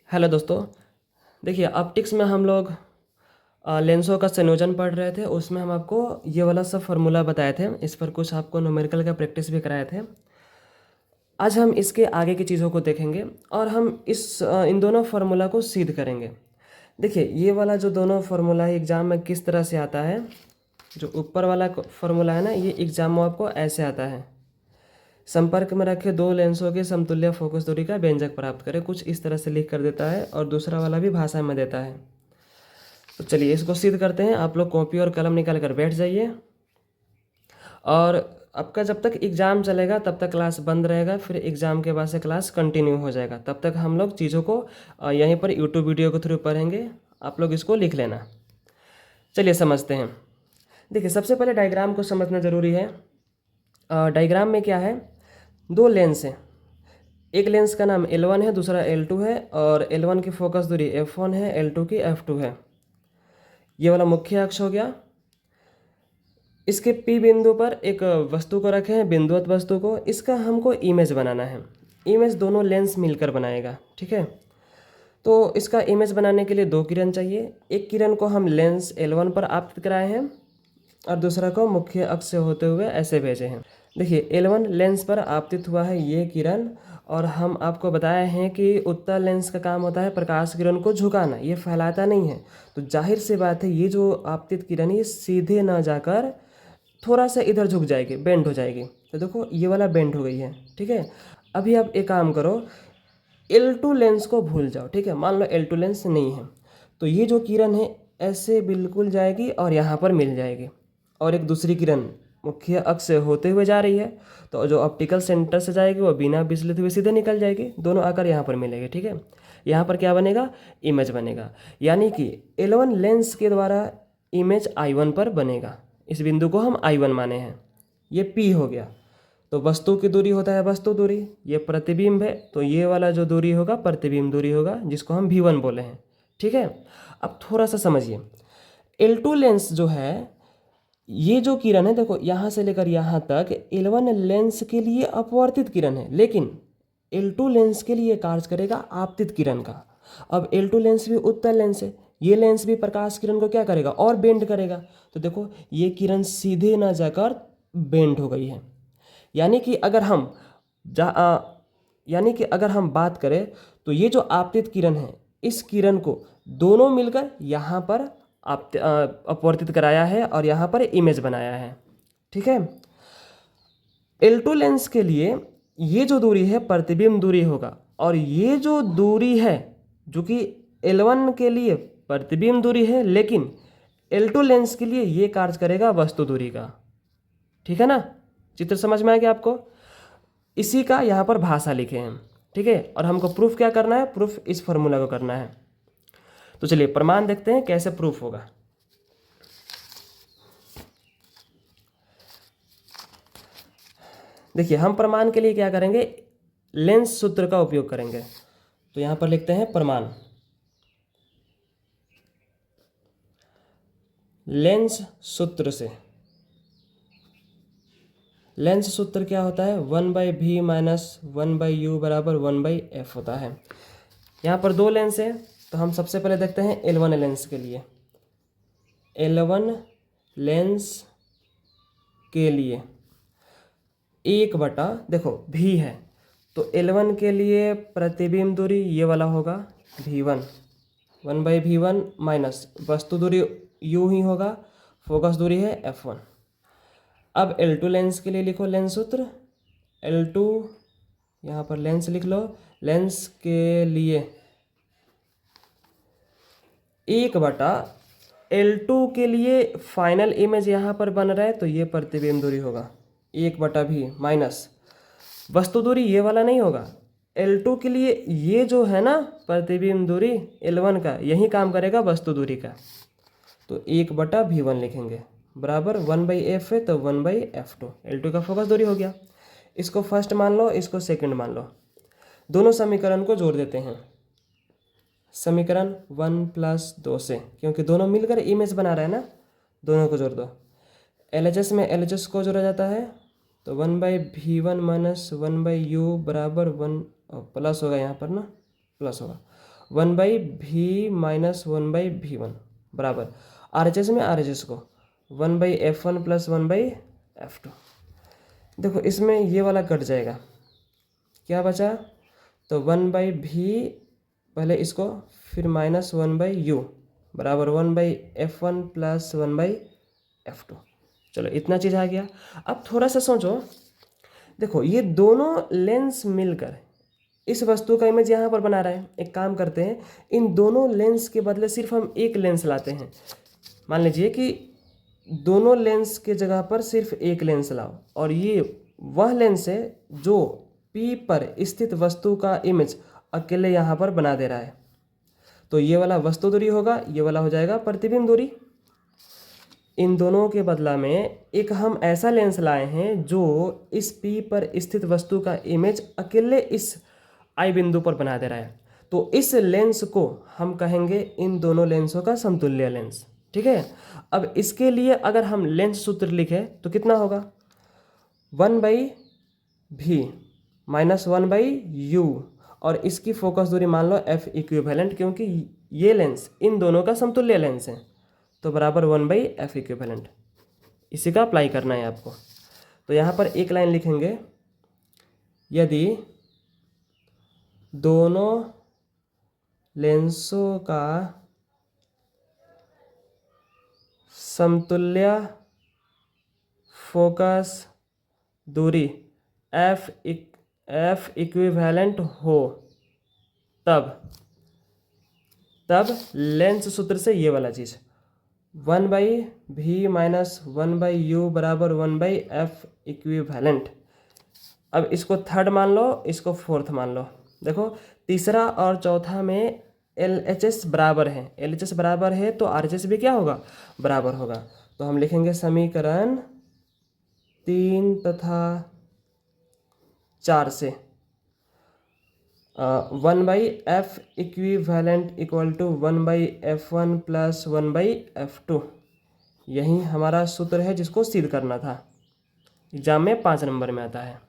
Hello दोस्तों। देखिए optics में हम लोग लेंसों का संयोजन पढ़ रहे थे। उसमें हम आपको ये वाला सब फार्मूला बताए थे। इस पर कुछ आपको न्यूमेरिकल का प्रैक्टिस भी कराए थे। आज हम इसके आगे की चीज़ों को देखेंगे और हम इन दोनों फार्मूला को सिद्ध करेंगे। देखिए ये वाला जो दोनों फार्मूला है एग्ज़ाम में किस तरह से आता है। जो ऊपर वाला फार्मूला है ना, ये एग्ज़ाम में आपको ऐसे आता है। संपर्क में रखे दो लेंसों के समतुल्य फोकस दूरी का व्यंजक प्राप्त करें, कुछ इस तरह से लिख कर देता है। और दूसरा वाला भी भाषा में देता है। तो चलिए इसको सिद्ध करते हैं। आप लोग कॉपी और कलम निकाल कर बैठ जाइए। और आपका जब तक एग्ज़ाम चलेगा तब तक क्लास बंद रहेगा, फिर एग्ज़ाम के बाद से क्लास कंटिन्यू हो जाएगा। तब तक हम लोग चीज़ों को यहीं पर यूट्यूब वीडियो के थ्रू पढ़ेंगे। आप लोग इसको लिख लेना। चलिए समझते हैं। देखिए सबसे पहले डायग्राम को समझना ज़रूरी है। डायग्राम में क्या है, दो लेंस हैं। एक लेंस का नाम L1 है, दूसरा L2 है। और L1 की फोकस दूरी f1 है, L2 की f2 है। ये वाला मुख्य अक्ष हो गया। इसके P बिंदु पर एक वस्तु को रखे हैं, बिंदुवत वस्तु को। इसका हमको इमेज बनाना है। इमेज दोनों लेंस मिलकर बनाएगा, ठीक है। तो इसका इमेज बनाने के लिए दो किरण चाहिए। एक किरण को हम लेंस L1 पर आपतित कराए हैं और दूसरा को मुख्य अक्ष से होते हुए ऐसे भेजे हैं। देखिए L1 लेंस पर आपतित हुआ है ये किरण। और हम आपको बताए हैं कि उत्तल लेंस का काम होता है प्रकाश किरण को झुकाना, ये फैलाता नहीं है। तो जाहिर सी बात है ये जो आपतित किरण ये सीधे ना जाकर थोड़ा सा इधर झुक जाएगी, बेंड हो जाएगी। तो देखो ये वाला बेंड हो गई है, ठीक है। अभी आप एक काम करो, L2 लेंस को भूल जाओ, ठीक है। मान लो L2 लेंस नहीं है, तो ये जो किरण है ऐसे बिल्कुल जाएगी और यहाँ पर मिल जाएगी। और एक दूसरी किरण मुख्य अक्ष से होते हुए जा रही है, तो जो ऑप्टिकल सेंटर से जाएगी वो बिना विचलित हुए सीधे निकल जाएगी। दोनों आकर यहाँ पर मिलेंगे, ठीक है। यहाँ पर क्या बनेगा, इमेज बनेगा। यानी कि L1 लेंस के द्वारा इमेज I1 पर बनेगा। इस बिंदु को हम I1 माने हैं। ये P हो गया। तो वस्तु की दूरी होता है वस्तु दूरी, ये प्रतिबिंब है तो ये वाला जो दूरी होगा प्रतिबिंब दूरी होगा, जिसको हम V1 बोले हैं, ठीक है। अब थोड़ा सा समझिए, L2 लेंस जो है, ये जो किरण है देखो यहाँ से लेकर यहाँ तक L1 लेंस के लिए अपवर्तित किरण है, लेकिन L2 लेंस के लिए कार्य करेगा आपतित किरण का। अब L2 लेंस भी उत्तल लेंस है, ये लेंस भी प्रकाश किरण को क्या करेगा और बेंड करेगा। तो देखो ये किरण सीधे ना जाकर बेंड हो गई है। यानी कि अगर हम यानी कि अगर हम बात करें तो ये जो आपतित किरण है, इस किरण को दोनों मिलकर यहाँ पर अपवर्तित कराया है और यहाँ पर इमेज बनाया है, ठीक है। L2 लेंस के लिए ये जो दूरी है प्रतिबिंब दूरी होगा, और ये जो दूरी है जो कि L1 के लिए प्रतिबिंब दूरी है, लेकिन L2 लेंस के लिए ये कार्य करेगा वस्तु दूरी का, ठीक है ना। चित्र समझ में आ गया आपको। इसी का यहाँ पर भाषा लिखे हैं, ठीक है। और हमको प्रूफ क्या करना है, प्रूफ इस फॉर्मूला को करना है। तो चलिए प्रमाण देखते हैं कैसे प्रूफ होगा। देखिए हम प्रमाण के लिए क्या करेंगे, लेंस सूत्र का उपयोग करेंगे। तो यहाँ पर लिखते हैं प्रमाण। लेंस सूत्र से, लेंस सूत्र क्या होता है, 1/v माइनस 1/u बराबर 1/f होता है। यहाँ पर दो लेंस है, तो हम सबसे पहले देखते हैं L1 लेंस के लिए। L1 लेंस के लिए 1/, देखो v है तो L1 के लिए प्रतिबिंब दूरी ये वाला होगा V1, 1/v1 माइनस वस्तु दूरी u ही होगा, फोकस दूरी है f1। अब L2 लेंस के लिए लिखो लेंस सूत्र। L2 यहाँ पर लेंस लिख लो। लेंस के लिए 1/, L2 के लिए फाइनल इमेज यहाँ पर बन रहा है तो ये प्रतिबिंब दूरी होगा 1/v माइनस वस्तु दूरी ये वाला नहीं होगा। L2 के लिए ये जो है ना प्रतिबिंब दूरी L1 का, यही काम करेगा वस्तु दूरी का। तो 1/v1 लिखेंगे बराबर 1/f है तो 1/f2। L2 का फोकस दूरी हो गया। इसको फर्स्ट मान लो, इसको सेकंड मान लो। दोनों समीकरण को जोड़ देते हैं। समीकरण 1 + 2 से, क्योंकि दोनों मिलकर इमेज बना रहे हैं ना, दोनों को जोड़ दो। LHS में LHS को जोड़ा जाता है तो 1/v1 माइनस 1/u बराबर 1 प्लस होगा, यहाँ पर ना प्लस होगा। 1/v-1/v1 बराबर RHS में RHS को 1/f1 + 1/f2। देखो इसमें ये वाला कट जाएगा, क्या बचा, तो 1/v, पहले इसको, फिर -1/u बराबर 1/f1 + 1/f2। चलो इतना चीज़ आ गया। अब थोड़ा सा सोचो, देखो ये दोनों लेंस मिलकर इस वस्तु का इमेज यहाँ पर बना रहा है। एक काम करते हैं, इन दोनों लेंस के बदले सिर्फ हम एक लेंस लाते हैं। मान लीजिए कि दोनों लेंस के जगह पर सिर्फ एक लेंस लाओ, और ये वह लेंस है जो P पर स्थित वस्तु का इमेज अकेले यहाँ पर बना दे रहा है। तो ये वाला वस्तु दूरी होगा, ये वाला हो जाएगा प्रतिबिंब दूरी। इन दोनों के बदला में एक हम ऐसा लेंस लाए हैं जो इस P पर स्थित वस्तु का इमेज अकेले इस I बिंदु पर बना दे रहा है। तो इस लेंस को हम कहेंगे इन दोनों लेंसों का समतुल्य लेंस। ठीक है। अब इसके लिए अगर हम लेंस सूत्र लिखें तो कितना होगा, 1/v - 1/u, और इसकी फोकस दूरी मान लो F इक्विवेलेंट, क्योंकि ये लेंस इन दोनों का समतुल्य लेंस है, तो बराबर 1/f इक्विवेलेंट। इसी का अप्लाई करना है आपको। तो यहाँ पर एक लाइन लिखेंगे, यदि दोनों लेंसों का समतुल्य फोकस दूरी F इक्विवेलेंट हो, तब लेंस सूत्र से ये वाला चीज़ 1/v - 1/u बराबर 1/f इक्विवेलेंट। अब इसको थर्ड मान लो, इसको फोर्थ मान लो। देखो तीसरा और चौथा में LHS बराबर है, LHS बराबर है तो RHS भी क्या होगा, बराबर होगा। तो हम लिखेंगे समीकरण 3 तथा 4 से 1/f equivalent equal to 1/f1 + 1/f2। यही हमारा सूत्र है जिसको सिद्ध करना था, एग्जाम में 5 नंबर में आता है।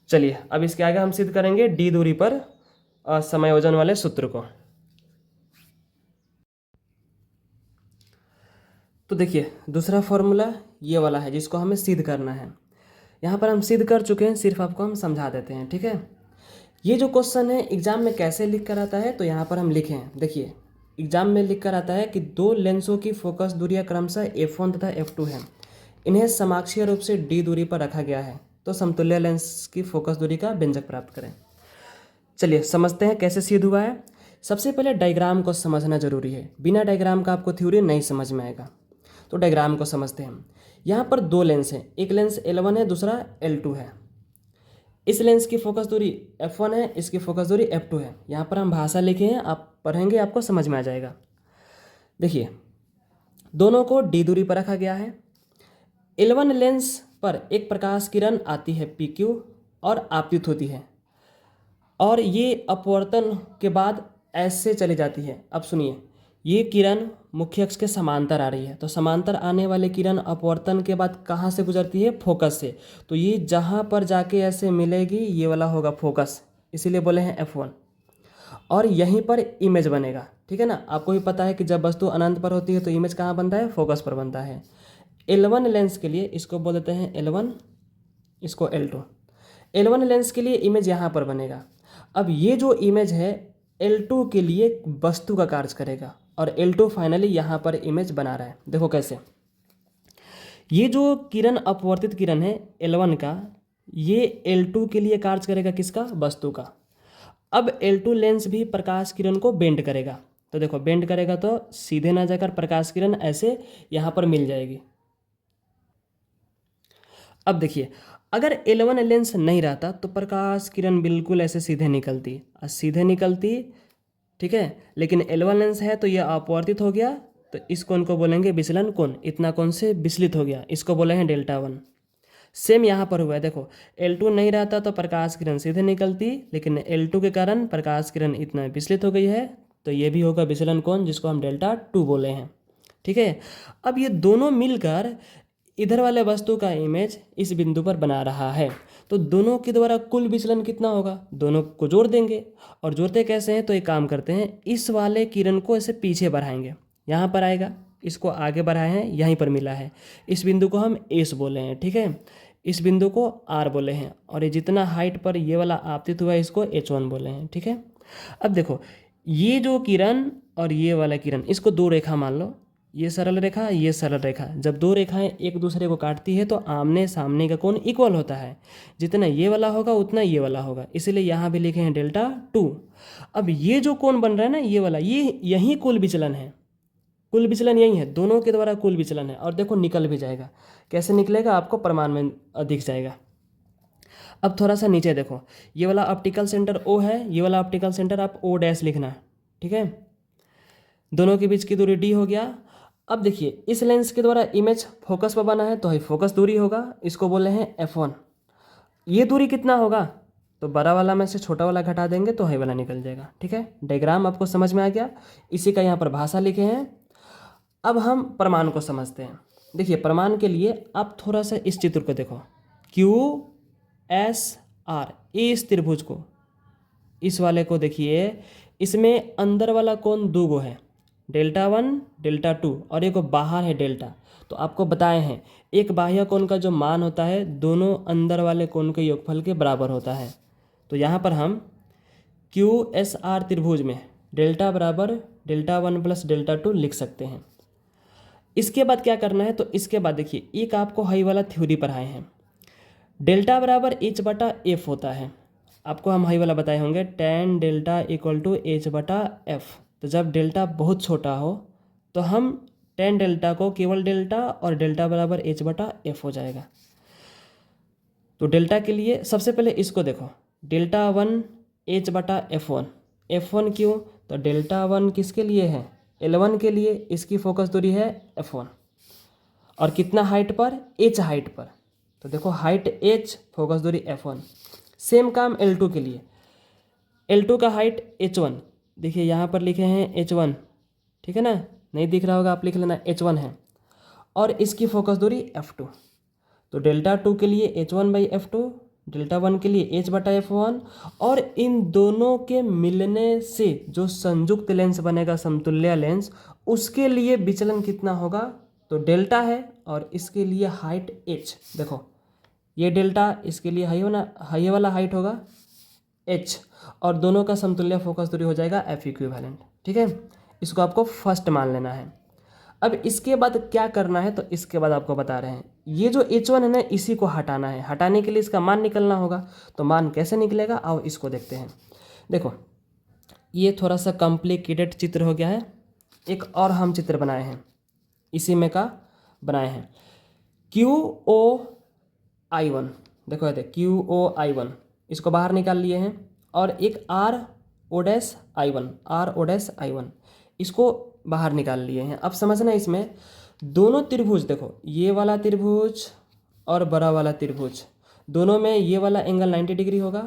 चलिए अब इसके आगे हम सिद्ध करेंगे d दूरी पर समायोजन वाले सूत्र को। तो देखिए दूसरा फॉर्मूला ये वाला है जिसको हमें सिद्ध करना है। यहाँ पर हम सिद्ध कर चुके हैं, सिर्फ आपको हम समझा देते हैं। ठीक है। ये जो क्वेश्चन है एग्जाम में कैसे लिख कर आता है, तो यहाँ पर हम लिखे हैं। देखिए एग्जाम में लिख कर आता है कि दो लेंसों की फोकस दूरियाँ क्रमशः f1 तथा f2 हैं, इन्हें समाक्षीय रूप से d दूरी पर रखा गया है, तो समतुल्य लेंस की फोकस दूरी का व्यंजक प्राप्त करें। चलिए समझते हैं कैसे सिद्ध हुआ है। सबसे पहले डायग्राम को समझना जरूरी है, बिना डायग्राम का आपको थ्योरी नहीं समझ में आएगा। तो डायग्राम को समझते हैं हम। यहाँ पर दो लेंस हैं, एक लेंस L1 है, दूसरा L2 है। इस लेंस की फोकस दूरी f1 है, इसकी फोकस दूरी f2 है। यहाँ पर हम भाषा लिखे हैं, आप पढ़ेंगे आपको समझ में आ जाएगा। देखिए दोनों को d दूरी पर रखा गया है। L1 लेंस पर एक प्रकाश किरण आती है PQ और आपतित होती है, और ये अपवर्तन के बाद ऐसे चली जाती है। अब सुनिए, ये किरण मुख्य अक्ष के समांतर आ रही है, तो समांतर आने वाली किरण अपवर्तन के बाद कहाँ से गुजरती है, फोकस से। तो ये जहाँ पर जाके ऐसे मिलेगी ये वाला होगा फोकस, इसीलिए बोले हैं F1, और यहीं पर इमेज बनेगा। ठीक है ना। आपको भी पता है कि जब वस्तु अनंत पर होती है तो इमेज कहाँ बनता है, फोकस पर बनता है। L1 लेंस के लिए इसको बोल देते हैं L1, इसको L2। L1 लेंस के लिए इमेज यहाँ पर बनेगा। अब ये जो इमेज है L2 के लिए वस्तु का कार्य करेगा, और L2 फाइनली यहाँ पर इमेज बना रहा है। देखो कैसे, ये जो किरण अपवर्तित किरण है L1 का, ये L2 के लिए कार्य करेगा, किसका, वस्तु का। अब L2 लेंस भी प्रकाश किरण को बेंड करेगा, तो देखो बेंड करेगा तो सीधे ना जाकर प्रकाश किरण ऐसे यहाँ पर मिल जाएगी। अब देखिए अगर L1 लेंस नहीं रहता तो प्रकाश किरण बिल्कुल ऐसे सीधे निकलती, ठीक है। लेकिन L1 लेंस है तो यह अपवर्तित हो गया, तो इस कोण को बोलेंगे विचलन कोण। इतना कोण से विचलित हो गया, इसको बोले हैं Δ1। सेम यहाँ पर हुआ है। देखो L2 नहीं रहता तो प्रकाश किरण सीधे निकलती, लेकिन L2 के कारण प्रकाश किरण इतना विचलित हो गई है, तो ये भी होगा विचलन कोण, जिसको हम Δ2 बोले हैं। ठीक है। अब ये दोनों मिलकर इधर वाले वस्तु का इमेज इस बिंदु पर बना रहा है, तो दोनों के द्वारा कुल विचलन कितना होगा, दोनों को जोड़ देंगे। और जोड़ते कैसे हैं, तो एक काम करते हैं, इस वाले किरण को ऐसे पीछे बढ़ाएंगे, यहाँ पर आएगा, इसको आगे बढ़ाए हैं, यहीं पर मिला है, इस बिंदु को हम एस बोले हैं, ठीक है, इस बिंदु को आर बोले हैं, और ये जितना हाइट पर ये वाला आपतित हुआ है इसको H1 बोले हैं, ठीक है। अब देखो ये जो किरण और ये वाला किरण, इसको दो रेखा मान लो, ये सरल रेखा, ये सरल रेखा, जब दो रेखाएं एक दूसरे को काटती है तो आमने सामने का कोण इक्वल होता है, जितना ये वाला होगा उतना ये वाला होगा, इसलिए यहाँ भी लिखे हैं δ2। अब ये जो कोण बन रहा है ना, ये वाला, ये यही कुल विचलन है, कुल विचलन यही है, दोनों के द्वारा कुल विचलन है। और देखो निकल भी जाएगा, कैसे निकलेगा आपको प्रमाण में दिख जाएगा। अब थोड़ा सा नीचे देखो, ये वाला ऑप्टिकल सेंटर O है, ये वाला ऑप्टिकल सेंटर आप O' लिखना, ठीक है। दोनों के बीच की दूरी d हो गया। अब देखिए इस लेंस के द्वारा इमेज फोकस पर बना है तो ये फोकस दूरी होगा, इसको बोले हैं f1। ये दूरी कितना होगा, तो बड़ा वाला में से छोटा वाला घटा देंगे तो हाई वाला निकल जाएगा, ठीक है। डायग्राम आपको समझ में आ गया, इसी का यहाँ पर भाषा लिखे हैं। अब हम प्रमाण को समझते हैं। देखिए प्रमाण के लिए आप थोड़ा सा इस चित्र को देखो, QSR, इस त्रिभुज को, इस वाले को देखिए, इसमें अंदर वाला कोण दो गो है, δ1 δ2, और एक बाहर है डेल्टा। तो आपको बताए हैं एक बाह्य कोण का जो मान होता है दोनों अंदर वाले कोण के योगफल के बराबर होता है। तो यहाँ पर हम QSR त्रिभुज में डेल्टा बराबर δ1 + δ2 लिख सकते हैं। इसके बाद क्या करना है, तो इसके बाद देखिए एक आपको हाई वाला थ्योरी पढ़ाए हैं, डेल्टा बराबर H/F होता है, आपको हम हाई वाला बताए होंगे, tan डेल्टा = H/F। तो जब डेल्टा बहुत छोटा हो तो हम tan डेल्टा को केवल डेल्टा और डेल्टा बराबर H/F हो जाएगा। तो डेल्टा के लिए सबसे पहले इसको देखो, δ1 H/F1, F1 क्यों, तो δ1 किसके लिए है, L1 के लिए, इसकी फोकस दूरी है F1, और कितना हाइट पर, H हाइट पर। तो देखो हाइट H, फोकस दूरी F1। सेम काम L2 के लिए, L2 का हाइट H1, देखिए यहाँ पर लिखे हैं H1, ठीक है ना, नहीं दिख रहा होगा आप लिख लेना, H1 है, और इसकी फोकस दूरी F2। तो δ2 के लिए H1/F2, δ1 के लिए H/F1, और इन दोनों के मिलने से जो संयुक्त लेंस बनेगा, समतुल्य लेंस, उसके लिए विचलन कितना होगा, तो डेल्टा है, और इसके लिए हाइट H, देखो ये डेल्टा, इसके लिए हाई वाला हाइट होगा H, और दोनों का समतुल्य फोकस दूरी हो जाएगा F इक्विवेलेंट, ठीक है। इसको आपको फर्स्ट मान लेना है। अब इसके बाद क्या करना है, तो इसके बाद आपको बता रहे हैं, ये जो H1 है ना, इसी को हटाना है, हटाने के लिए इसका मान निकलना होगा। तो मान कैसे निकलेगा, आओ इसको देखते हैं। देखो ये थोड़ा सा कॉम्प्लिकेटेड चित्र हो गया है, एक और हम चित्र बनाए हैं, इसी में का बनाए हैं, QOI1, देखो ये QOI1, इसको बाहर निकाल लिए हैं, और एक RO'I1, इसको बाहर निकाल लिए हैं। अब समझना इसमें दोनों त्रिभुज, देखो ये वाला त्रिभुज और बड़ा वाला त्रिभुज, दोनों में ये वाला एंगल 90 डिग्री होगा,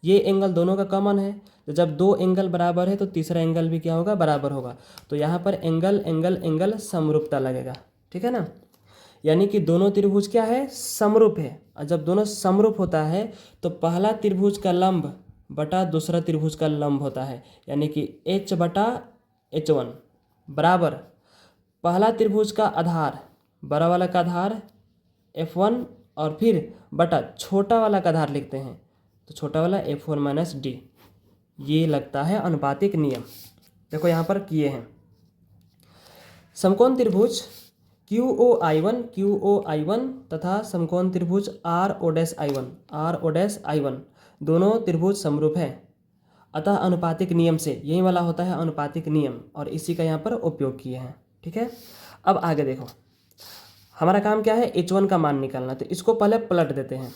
ये एंगल दोनों का कॉमन है। तो जब दो एंगल बराबर है तो तीसरा एंगल भी क्या होगा, बराबर होगा। तो यहाँ पर एंगल एंगल एंगल समरूपता लगेगा, ठीक है ना, यानी कि दोनों त्रिभुज क्या है, समरूप है। और जब दोनों समरूप होता है तो पहला त्रिभुज का लंब बटा दूसरा त्रिभुज का लंब होता है, यानी कि H/H1 बराबर पहला त्रिभुज का आधार, बड़ा वाला का आधार F1, और फिर बटा छोटा वाला का आधार लिखते हैं, तो छोटा वाला F1 - D। ये लगता है अनुपातिक नियम। देखो यहाँ पर किए हैं, समकोण त्रिभुज QOI1 तथा समकोण त्रिभुज RO'I1 दोनों त्रिभुज समरूप है, अतः अनुपातिक नियम से, यही वाला होता है अनुपातिक नियम, और इसी का यहाँ पर उपयोग किए हैं, ठीक है। अब आगे देखो, हमारा काम क्या है, H1 का मान निकालना। तो इसको पहले पलट देते हैं,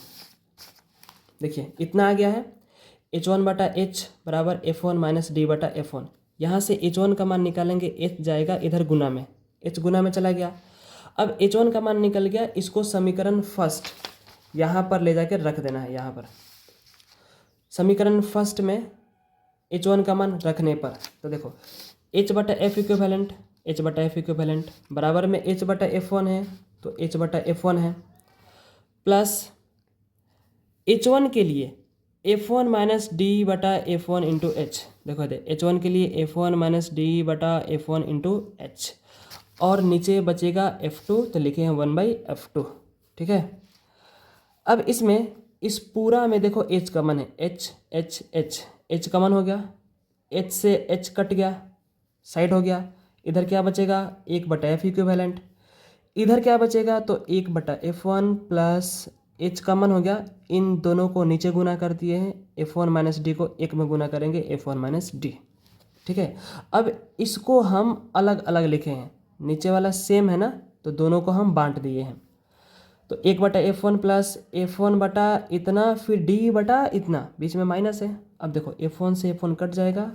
देखिए इतना आ गया है, H1/H बराबर F1 - D/F1। यहाँ से H1 का मान निकालेंगे, H जाएगा इधर गुना में, H गुना में चला गया। अब H1 का मान निकल गया, इसको समीकरण फर्स्ट यहाँ पर ले जाकर रख देना है। यहाँ पर समीकरण फर्स्ट में H1 का मान रखने पर, तो देखो H/F इक्विवेलेंट बराबर में H/F1 है, तो H/F1 है, प्लस H1 के लिए F1 माइनस डी बटा F1 इंटू एच, देखो H1 के लिए F1 माइनस डी बटा F1 इंटू एच, और नीचे बचेगा F2, तो लिखे हैं 1/F2। ठीक है, अब इसमें इस पूरा में देखो H कमन है, H H H H कमन हो गया, H से H कट गया, साइड हो गया। इधर क्या बचेगा, 1/F इक्विवेलेंट। इधर क्या बचेगा, तो 1/F1 प्लस H कॉमन हो गया, इन दोनों को नीचे गुना कर दिए हैं, F1 माइनस डी को एक में गुना करेंगे, F1 माइनस डी। ठीक है, अब इसको हम अलग अलग लिखे हैं, नीचे वाला सेम है ना, तो दोनों को हम बांट दिए हैं। तो 1/F1 प्लस F1 बटा इतना, फिर डी बटा इतना, बीच में माइनस है। अब देखो F1 से F1 कट जाएगा,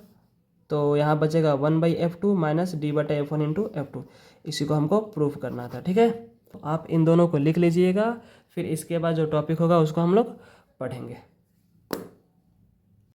तो यहाँ बचेगा 1/F2 माइनस डी बटा F1 इंटू F2। इसी को हमको प्रूफ करना था। ठीक है, तो आप इन दोनों को लिख लीजिएगा, फिर इसके बाद जो टॉपिक होगा उसको हम लोग पढ़ेंगे।